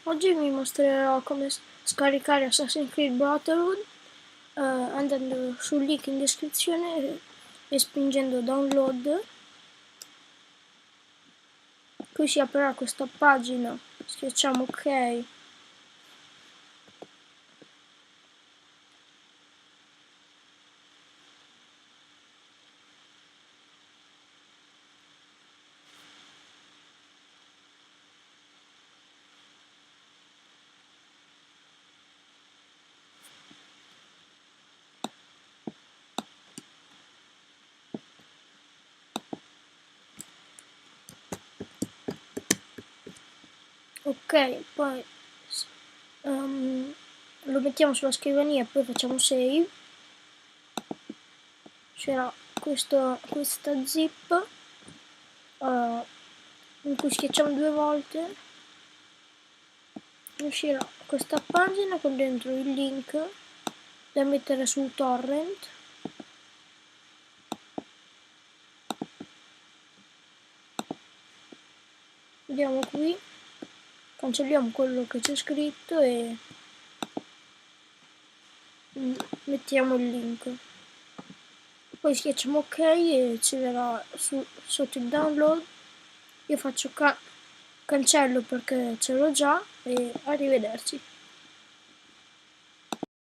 Oggi vi mostrerò come scaricare Assassin's Creed Brotherhood andando sul link in descrizione e spingendo download. Qui si aprirà questa pagina, schiacciamo ok. Ok, poi lo mettiamo sulla scrivania e poi facciamo save. C'era questa zip in cui schiacciamo 2 volte, uscirà questa pagina con dentro il link da mettere sul torrent. Andiamo qui, cancelliamo quello che c'è scritto e mettiamo il link. Poi schiacciamo ok e ci verrà sotto il download. Io faccio cancello perché ce l'ho già e arrivederci.